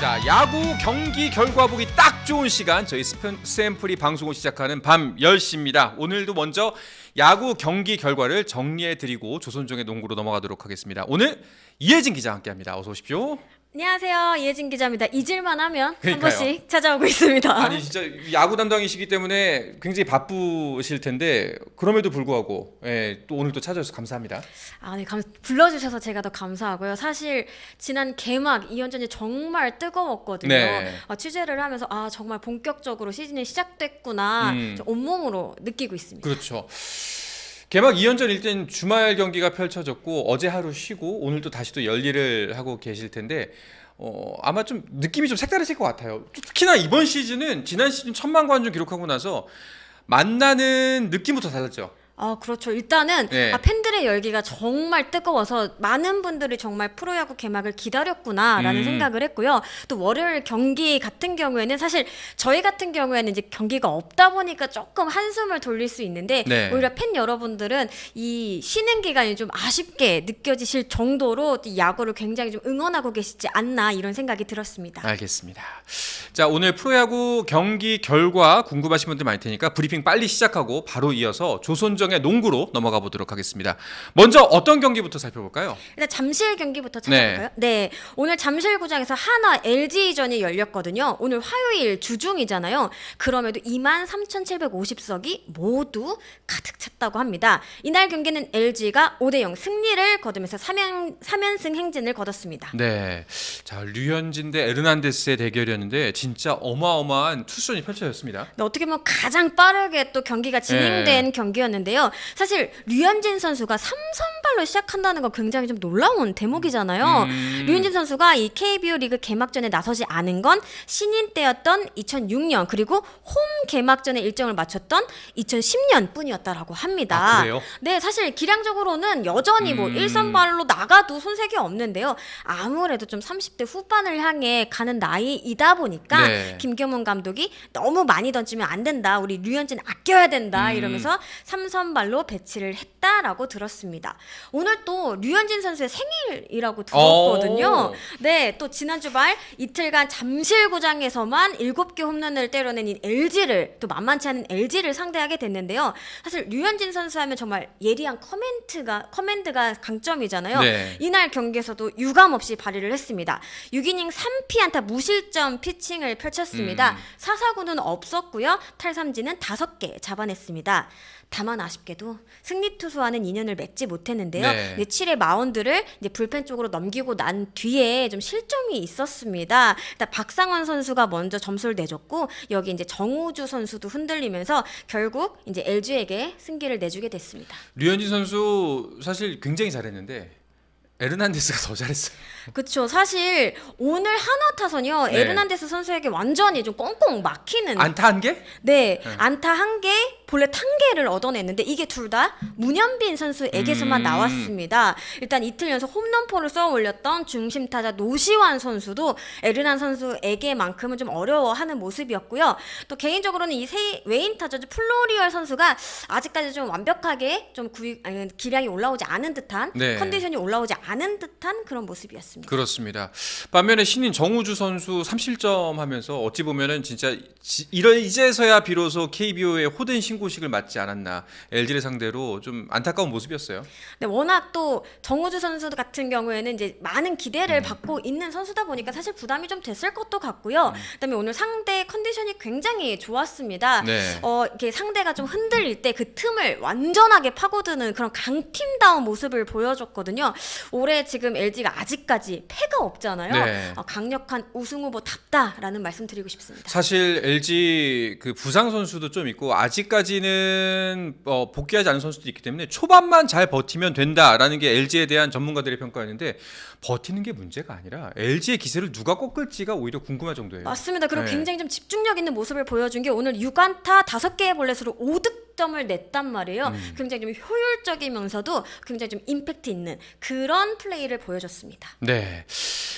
자, 야구 경기 결과 보기 딱 좋은 시간, 저희 스앰플이 방송을 시작하는 밤 10시입니다. 오늘도 먼저 야구 경기 결과를 정리해드리고 조선종의 농구로 넘어가도록 하겠습니다. 오늘 이혜진 기자와 함께합니다. 어서 오십시오. 안녕하세요, 이혜진 기자입니다. 잊을만 하면 그러니까요. 한 번씩 찾아오고 있습니다. 아니 진짜 야구 담당이시기 때문에 굉장히 바쁘실 텐데 그럼에도 불구하고 또 오늘 또 찾아주셔서 감사합니다. 네, 불러주셔서 제가 더 감사하고요. 사실 지난 개막 2연전이 정말 뜨거웠거든요. 네. 취재를 하면서 정말 본격적으로 시즌이 시작됐구나 온몸으로 느끼고 있습니다. 그렇죠. 개막 2연전 일단 주말 경기가 펼쳐졌고 어제 하루 쉬고 오늘 또 다시 또 열일을 하고 계실 텐데 아마 좀 느낌이 좀 색다르실 것 같아요. 특히나 이번 시즌은 지난 시즌 1000만 관중 기록하고 나서 만나는 느낌부터 달랐죠. 그렇죠. 일단은 팬들의 열기가 정말 뜨거워서 많은 분들이 정말 프로야구 개막을 기다렸구나라는 생각을 했고요. 또 월요일 경기 같은 경우에는 사실 저희 같은 경우에는 이제 경기가 없다 보니까 조금 한숨을 돌릴 수 있는데 오히려 팬 여러분들은 이 쉬는 기간이 좀 아쉽게 느껴지실 정도로 야구를 굉장히 좀 응원하고 계시지 않나 이런 생각이 들었습니다. 알겠습니다. 자, 오늘 프로야구 경기 결과 궁금하신 분들 많을 테니까 브리핑 빨리 시작하고 바로 이어서 조선정의 농구로 넘어가 보도록 하겠습니다. 먼저 어떤 경기부터 살펴볼까요? 일단 잠실 경기부터 찾아볼까요? 네. 오늘 잠실구장에서 한화 LG전이 열렸거든요. 오늘 화요일 주중이잖아요. 그럼에도 23,750석이 모두 가득 찼다고 합니다. 이날 경기는 LG가 5대0 승리를 거두면서 3연승 행진을 거뒀습니다. 네. 자, 류현진 대 에르난데스의 대결이었는데 진짜 어마어마한 투수전이 펼쳐졌습니다. 네, 어떻게 보면 가장 빠르게 또 경기가 진행된 경기였는데요. 사실 류현진 선수가 3선발로 시작한다는 거 굉장히 좀 놀라운 대목이잖아요. 류현진 선수가 이 KBO 리그 개막전에 나서지 않은 건 신인 때였던 2006년 그리고 홈 개막전에 일정을 마쳤던 2010년 뿐이었다라고 합니다. 그래요? 네, 사실 기량적으로는 여전히 뭐 1선발로 나가도 손색이 없는데요. 아무래도 좀 30대 후반을 향해 가는 나이이다 보니까 김경문 감독이 너무 많이 던지면 안 된다. 우리 류현진 아껴야 된다. 이러면서 3선발로 배치를 했다라고 들었습니다. 오늘 또 류현진 선수의 생일이라고 들었거든요. 네, 또 지난주 말 이틀간 잠실구장에서만 7개 홈런을 때려낸 이 LG를 또 만만치 않은 LG를 상대하게 됐는데요. 사실 류현진 선수 하면 정말 예리한 커맨드가 강점이잖아요. 이날 경기에서도 유감없이 발휘를 했습니다. 6이닝 3피안타 무실점 피칭을 펼쳤습니다. 사사구는 없었고요. 탈삼진은 5개 잡아냈습니다. 다만 아쉽게도 승리 투수와는 인연을 맺지 못했는데요. 7회 마운드를 이제 불펜 쪽으로 넘기고 난 뒤에 좀 실점이 있었습니다. 일단 박상원 선수가 먼저 점수를 내줬고 여기 이제 정우주 선수도 흔들리면서 결국 이제 LG에게 승기를 내주게 됐습니다. 류현진 선수 사실 굉장히 잘했는데 에르난데스가 더 잘했어요. 그렇죠. 사실 오늘 한화 타선이요. 에르난데스 선수에게 완전히 좀 꽁꽁 막히는 안타 1개? 네. 안타 1개, 볼넷 1개를 얻어냈는데 이게 둘 다 문현빈 선수에게서만 나왔습니다. 일단 이틀 연속 홈런포를 쏘아 올렸던 중심 타자 노시환 선수도 에르난 선수에게만큼은 좀 어려워하는 모습이었고요. 또 개인적으로는 이 외인 타자 플로리얼 선수가 아직까지 좀 완벽하게 좀 기량이 올라오지 않은 듯한 컨디션이 올라오지 않은 듯한 그런 모습이었습니다. 그렇습니다. 반면에 신인 정우주 선수 3실점 하면서 어찌 보면은 진짜 이제서야 비로소 KBO의 호된 신고식을 맞지 않았나. LG를 상대로 좀 안타까운 모습이었어요. 네, 워낙 또 정우주 선수 같은 경우에는 이제 많은 기대를 받고 있는 선수다 보니까 사실 부담이 좀 됐을 것도 같고요. 그다음에 오늘 상대 컨디션이 굉장히 좋았습니다. 이렇게 상대가 좀 흔들릴 때 그 틈을 완전하게 파고드는 그런 강팀다운 모습을 보여줬거든요. 올해 지금 LG가 아직까지 패가 없잖아요. 강력한 우승 후보답다라는 말씀 드리고 싶습니다. 사실 LG 그 부상 선수도 좀 있고 아직까지는 복귀하지 않은 선수도 있기 때문에 초반만 잘 버티면 된다라는 게 LG에 대한 전문가들의 평가였는데 버티는 게 문제가 아니라 LG의 기세를 누가 꺾을지가 오히려 궁금할 정도예요. 맞습니다. 그리고 굉장히 좀 집중력 있는 모습을 보여준 게 오늘 6안타 5개의 볼넷으로 5득 4득점을 냈단 말이에요. 굉장히 좀 효율적이면서도 굉장히 좀 임팩트 있는 그런 플레이를 보여줬습니다. 네.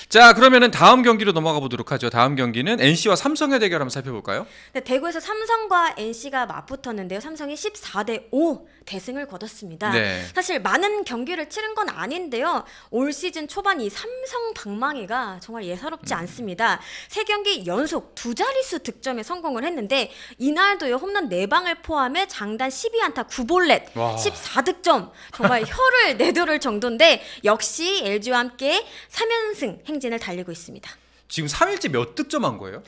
자, 그러면은 다음 경기로 넘어가 보도록 하죠. 다음 경기는 NC와 삼성의 대결 한번 살펴볼까요? 네, 대구에서 삼성과 NC가 맞붙었는데요. 삼성이 14대5 대승을 거뒀습니다. 네. 사실 많은 경기를 치른 건 아닌데요. 올 시즌 초반 이 삼성 방망이가 정말 예사롭지 않습니다. 3경기 연속 두 자릿수 득점에 성공을 했는데 이날도요. 홈런 4방을 포함해 장단 12안타 9볼넷 와. 14득점 정말 혀를 내두를 정도인데 역시 LG와 함께 3연승 행진을 달리고 있습니다. 지금 3일째 몇 득점한 거예요?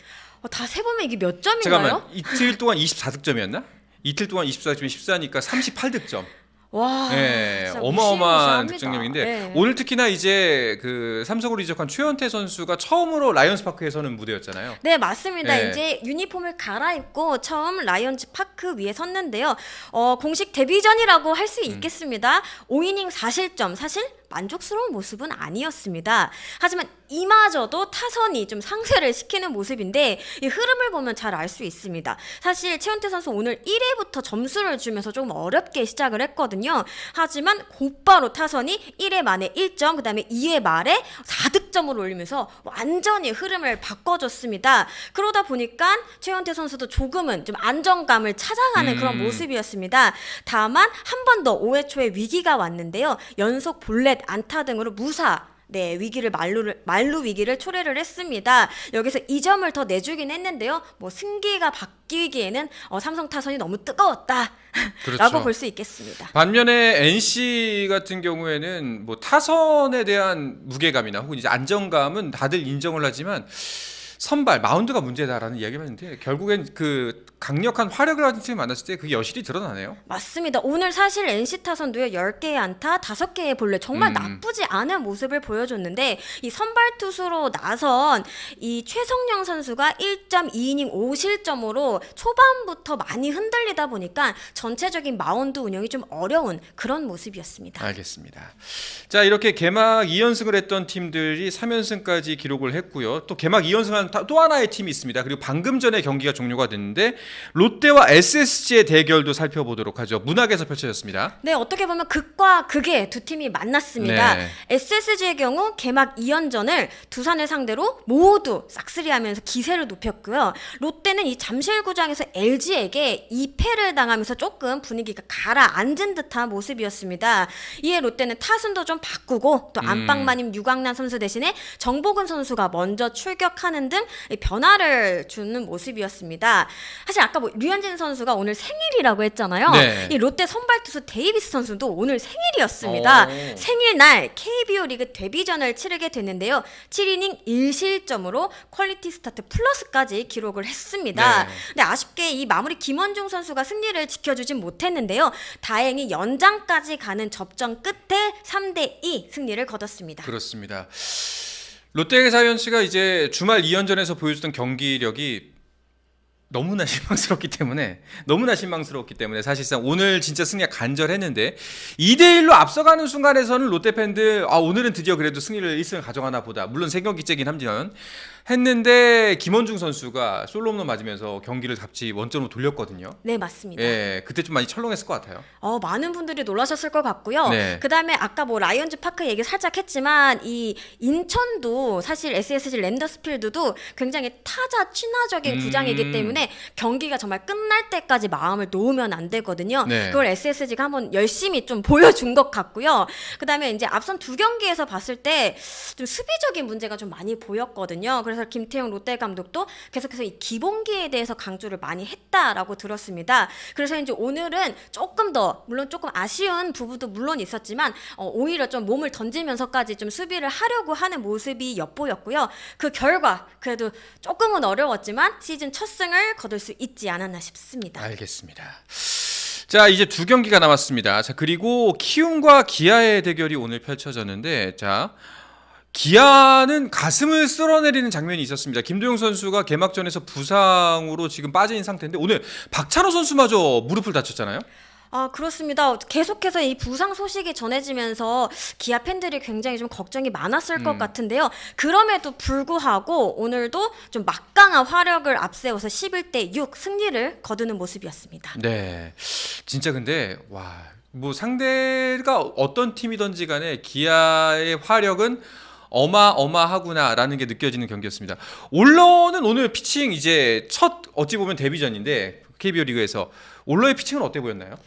다 세보면 이게 몇 점인가요? 잠깐만. 이틀 동안 24득점이었나? 이틀 동안 24득점 14니까 38득점. 와, 네, 진짜 어마어마한 무시무시합니다. 득점력인데 네. 오늘 특히나 이제 그 삼성으로 이적한 최현태 선수가 처음으로 라이언스 파크에 서는 무대였잖아요. 네, 맞습니다. 네. 이제 유니폼을 갈아입고 처음 라이언즈 파크 위에 섰는데요. 공식 데뷔전이라고 할 수 있겠습니다. 5이닝 4실점. 사실 만족스러운 모습은 아니었습니다. 하지만 이마저도 타선이 좀 상쇄를 시키는 모습인데 이 흐름을 보면 잘 알 수 있습니다. 사실 최훈태 선수 오늘 1회부터 점수를 주면서 좀 어렵게 시작을 했거든요. 하지만 곧바로 타선이 1회 만에 1점, 그 다음에 2회 말에 4득점을 올리면서 완전히 흐름을 바꿔줬습니다. 그러다 보니까 최훈태 선수도 조금은 좀 안정감을 찾아가는 그런 모습이었습니다. 다만 한 번 더 5회 초에 위기가 왔는데요. 연속 볼넷, 안타 등으로 무사 위기를 말루 위기를 초래를 했습니다. 여기서 2점을 더 내주긴 했는데요. 뭐 승기가 바뀌기에는 삼성 타선이 너무 뜨거웠다. 그렇죠. 라고 볼 수 있겠습니다. 반면에 NC 같은 경우에는 뭐 타선에 대한 무게감이나 혹은 이제 안정감은 다들 인정을 하지만 선발 마운드가 문제다라는 이야기를 하는데 결국엔 그 강력한 화력을 가진 팀을 만났을 때 그게 여실히 드러나네요. 맞습니다. 오늘 사실 NC 타선도요. 10개의 안타, 5개의 볼넷 정말 나쁘지 않은 모습을 보여줬는데 이 선발 투수로 나선 이 최성령 선수가 1.2이닝 5실점으로 초반부터 많이 흔들리다 보니까 전체적인 마운드 운영이 좀 어려운 그런 모습이었습니다. 알겠습니다. 자, 이렇게 개막 2연승을 했던 팀들이 3연승까지 기록을 했고요. 또 개막 2연승한 또 하나의 팀이 있습니다. 그리고 방금 전에 경기가 종료가 됐는데 롯데와 SSG의 대결도 살펴보도록 하죠. 문학에서 펼쳐졌습니다. 네, 어떻게 보면 극과 극의 두 팀이 만났습니다. 네. SSG의 경우 개막 2연전을 두산을 상대로 모두 싹쓸이하면서 기세를 높였고요. 롯데는 이 잠실구장에서 LG에게 2패를 당하면서 조금 분위기가 가라앉은 듯한 모습이었습니다. 이에 롯데는 타순도 좀 바꾸고 또 안방마님 유광란 선수 대신에 정복은 선수가 먼저 출격하는 등 변화를 주는 모습이었습니다. 사실 아까 뭐 류현진 선수가 오늘 생일이라고 했잖아요. 네. 이 롯데 선발 투수 데이비스 선수도 오늘 생일이었습니다. 생일날 KBO 리그 데뷔전을 치르게 됐는데요. 7이닝 1실점으로 퀄리티 스타트 플러스까지 기록을 했습니다. 네. 근데 아쉽게 이 마무리 김원중 선수가 승리를 지켜주진 못했는데요. 다행히 연장까지 가는 접전 끝에 3대2 승리를 거뒀습니다. 그렇습니다. 롯데 자이언츠가 이제 주말 2연전에서 보여주던 경기력이 너무나 실망스럽기 때문에 사실상 오늘 진짜 승리가 간절했는데 2대1로 앞서가는 순간에서는 롯데 팬들 오늘은 드디어 그래도 승리를 1승을 가져가나 보다. 물론 3경기째긴 함지만 했는데 김원중 선수가 솔로 홈런 맞으면서 경기를 답지 원점으로 돌렸거든요. 네, 맞습니다. 예, 그때 좀 많이 철렁했을 것 같아요. 많은 분들이 놀라셨을 것 같고요. 네. 그다음에 아까 뭐 라이언즈 파크 얘기 살짝 했지만 이 인천도 사실 SSG 랜더스필드도 굉장히 타자 친화적인 구장이기 때문에 경기가 정말 끝날 때까지 마음을 놓으면 안 되거든요. 네. 그걸 SSG가 한번 열심히 좀 보여준 것 같고요. 그다음에 이제 앞선 2경기에서 봤을 때 좀 수비적인 문제가 좀 많이 보였거든요. 그래서 김태형 롯데 감독도 계속해서 이 기본기에 대해서 강조를 많이 했다라고 들었습니다. 그래서 이제 오늘은 조금 더 물론 조금 아쉬운 부분도 물론 있었지만 오히려 좀 몸을 던지면서까지 좀 수비를 하려고 하는 모습이 엿보였고요. 그 결과 그래도 조금은 어려웠지만 시즌 첫 승을 거둘 수 있지 않았나 싶습니다. 알겠습니다. 자, 이제 2경기가 남았습니다. 자, 그리고 키움과 기아의 대결이 오늘 펼쳐졌는데, 자, 기아는 가슴을 쓸어내리는 장면이 있었습니다. 김도영 선수가 개막전에서 부상으로 지금 빠진 상태인데 오늘 박찬호 선수마저 무릎을 다쳤잖아요. 아, 그렇습니다. 계속해서 이 부상 소식이 전해지면서 기아 팬들이 굉장히 좀 걱정이 많았을 것 같은데요. 그럼에도 불구하고 오늘도 좀 막강한 화력을 앞세워서 11대 6 승리를 거두는 모습이었습니다. 네, 진짜 근데 와, 뭐 상대가 어떤 팀이든지 간에 기아의 화력은 어마어마하구나라는 게 느껴지는 경기였습니다. 올러는 오늘 피칭 이제 첫 어찌 보면 데뷔전인데 KBO 리그에서 올러의 피칭은 어때 보였나요?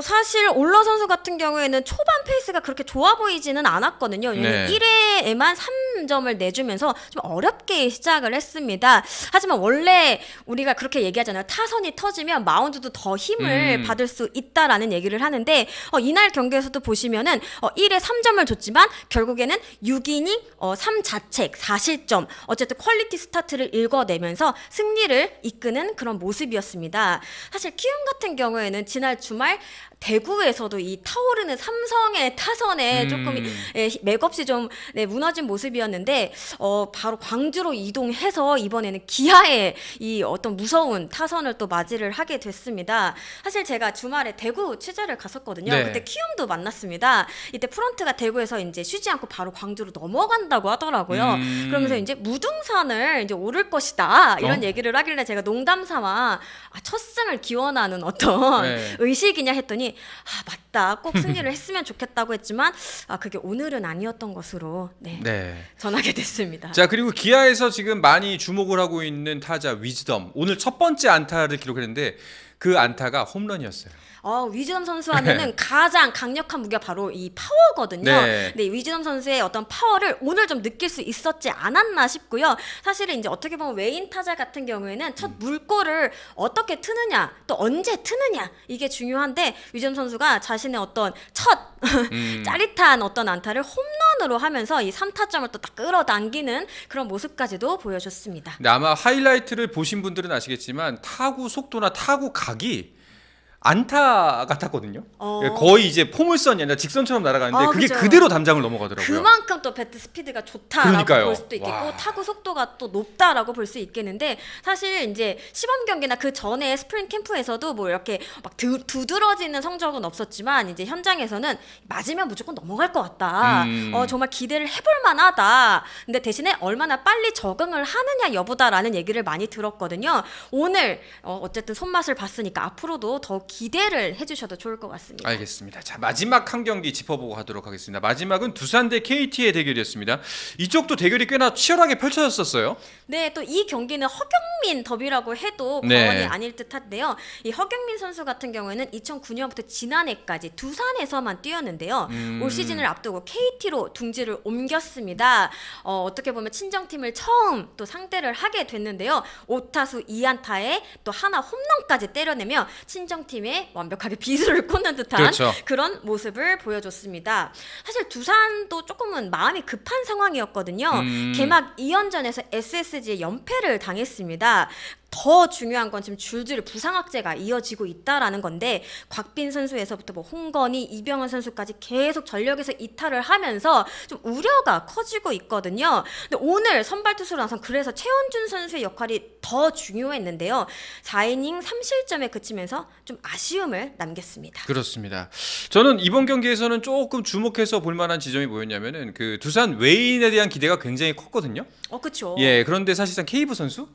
사실 올러 선수 같은 경우에는 초반 페이스가 그렇게 좋아 보이지는 않았거든요. 네. 1회에만 3점을 내주면서 좀 어렵게 시작을 했습니다. 하지만 원래 우리가 그렇게 얘기하잖아요. 타선이 터지면 마운드도 더 힘을 받을 수 있다라는 얘기를 하는데 이날 경기에서도 보시면은 1회 3점을 줬지만 결국에는 6이닝 3자책 4실점 어쨌든 퀄리티 스타트를 읽어내면서 승리를 이끄는 그런 모습이었습니다. 사실 키움 같은 경우에는 지난 주말 대구에서도 이 타오르는 삼성의 타선에 조금 맥없이 좀 무너진 모습이었는데 바로 광주로 이동해서 이번에는 기아의 이 어떤 무서운 타선을 또 맞이를 하게 됐습니다. 사실 제가 주말에 대구 취재를 갔었거든요. 네. 그때 키움도 만났습니다. 이때 프런트가 대구에서 이제 쉬지 않고 바로 광주로 넘어간다고 하더라고요. 그러면서 이제 무등산을 이제 오를 것이다 이런 얘기를 하길래 제가 농담삼아 첫 승을 기원하는 어떤 네. 의식이냐 했더니 맞다 꼭 승리를 했으면 좋겠다고 했지만 그게 오늘은 아니었던 것으로 전하게 됐습니다. 자, 그리고 기아에서 지금 많이 주목을 하고 있는 타자 위즈덤 오늘 첫 번째 안타를 기록했는데 그 안타가 홈런이었어요. 위즈덤 선수 하면은 가장 강력한 무기가 바로 이 파워거든요. 네. 근데 위즈덤 선수의 어떤 파워를 오늘 좀 느낄 수 있었지 않았나 싶고요. 사실은 이제 어떻게 보면 외인 타자 같은 경우에는 첫 물꼬를 어떻게 트느냐, 또 언제 트느냐 이게 중요한데 위즈덤 선수가 자신의 어떤 첫 짜릿한 어떤 안타를 홈런으로 하면서 이 3타점을 또 딱 끌어당기는 그런 모습까지도 보여줬습니다. 근데 아마 하이라이트를 보신 분들은 아시겠지만 타구 속도나 타구 각이 안타 같았거든요. 거의 이제 포물선이 아니라 직선처럼 날아가는데 그게 그쵸. 그대로 담장을 넘어가더라고요. 그만큼 또 배트 스피드가 좋다라고 그러니까요. 볼 수도 있겠고 와. 타구 속도가 또 높다라고 볼 수 있겠는데 사실 이제 시범 경기나 그 전에 스프링 캠프에서도 뭐 이렇게 막 두드러지는 성적은 없었지만 이제 현장에서는 맞으면 무조건 넘어갈 것 같다. 정말 기대를 해볼 만하다. 근데 대신에 얼마나 빨리 적응을 하느냐 여부다라는 얘기를 많이 들었거든요. 오늘 어쨌든 손맛을 봤으니까 앞으로도 더 기대를 해주셔도 좋을 것 같습니다. 알겠습니다. 자, 마지막 한 경기 짚어보고 하도록 하겠습니다. 마지막은 두산 대 KT의 대결이었습니다. 이쪽도 대결이 꽤나 치열하게 펼쳐졌었어요. 네, 또 이 경기는 허경민 더비라고 해도 네. 과언이 아닐 듯한데요. 이 허경민 선수 같은 경우에는 2009년부터 지난해까지 두산에서만 뛰었는데요. 올 시즌을 앞두고 KT로 둥지를 옮겼습니다. 어떻게 보면 친정팀을 처음 또 상대를 하게 됐는데요. 5타수 2안타에 또 하나 홈런까지 때려내며 친정팀에 완벽하게 비수를 꽂는 듯한 그렇죠. 그런 모습을 보여줬습니다. 사실 두산도 조금은 마음이 급한 상황이었거든요. 개막 2연전에서 SSG에 연패를 당했습니다. 더 중요한 건 지금 줄줄이 부상 악재가 이어지고 있다라는 건데 곽빈 선수에서부터 뭐 홍건희, 이병헌 선수까지 계속 전력에서 이탈을 하면서 좀 우려가 커지고 있거든요. 근데 오늘 선발 투수로 나선 그래서 최원준 선수의 역할이 더 중요했는데요. 4이닝 3실점에 그치면서 좀 아쉬움을 남겼습니다. 그렇습니다. 저는 이번 경기에서는 조금 주목해서 볼 만한 지점이 뭐였냐면은 그 두산 외인에 대한 기대가 굉장히 컸거든요. 그렇죠. 예, 그런데 사실상 케이브 선수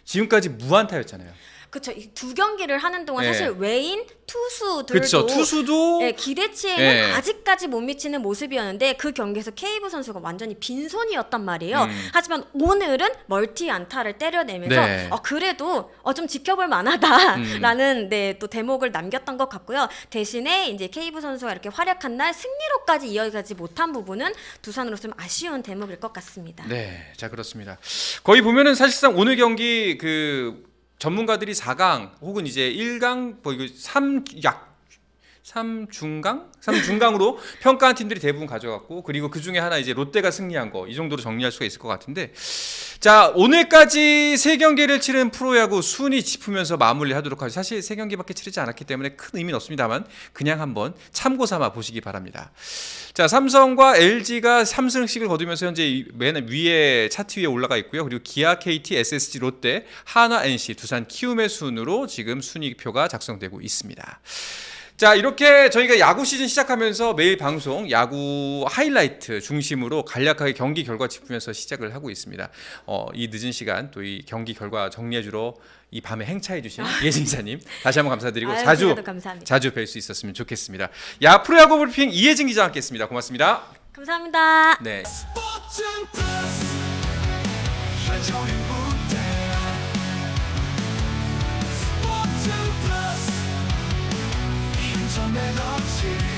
지금까지 무안타였잖아요. 그렇죠. 이 두 경기를 하는 동안 네. 사실 외인 투수들도 그렇죠. 투수도 기대치에는 네. 아직까지 못 미치는 모습이었는데 그 경기에서 케이브 선수가 완전히 빈손이었단 말이에요. 하지만 오늘은 멀티 안타를 때려내면서 네. 그래도 좀 지켜볼 만하다라는 또 대목을 남겼던 것 같고요. 대신에 이제 케이브 선수가 이렇게 활약한 날 승리로까지 이어가지 못한 부분은 두산으로서 좀 아쉬운 대목일 것 같습니다. 네, 자 그렇습니다. 거의 보면은 사실상 오늘 경기 그 전문가들이 4강 혹은 이제 1강 뭐 이거 3중강으로 평가한 팀들이 대부분 가져갔고 그리고 그 중에 하나 이제 롯데가 승리한 거 이 정도로 정리할 수가 있을 것 같은데 자 오늘까지 3경기를 치른 프로야구 순위 짚으면서 마무리하도록 하죠. 사실 3경기밖에 치르지 않았기 때문에 큰 의미는 없습니다만 그냥 한번 참고 삼아 보시기 바랍니다. 자 삼성과 LG가 3승씩을 거두면서 현재 맨 위에 차트 위에 올라가 있고요. 그리고 기아, KT, SSG, 롯데, 한화, NC, 두산, 키움의 순으로 지금 순위표가 작성되고 있습니다. 자, 이렇게 저희가 야구 시즌 시작하면서 매일 방송 야구 하이라이트 중심으로 간략하게 경기 결과 짚으면서 시작을 하고 있습니다. 이 늦은 시간 또 이 경기 결과 정리해주러 이 밤에 행차해주신 이혜진 기자님 다시 한번 감사드리고 자주 뵐 수 있었으면 좋겠습니다. 야 프로야구 브리핑 이혜진 기자와 함께했습니다. 고맙습니다. 감사합니다. 네. 스포츠 플러스 힘좀 에너지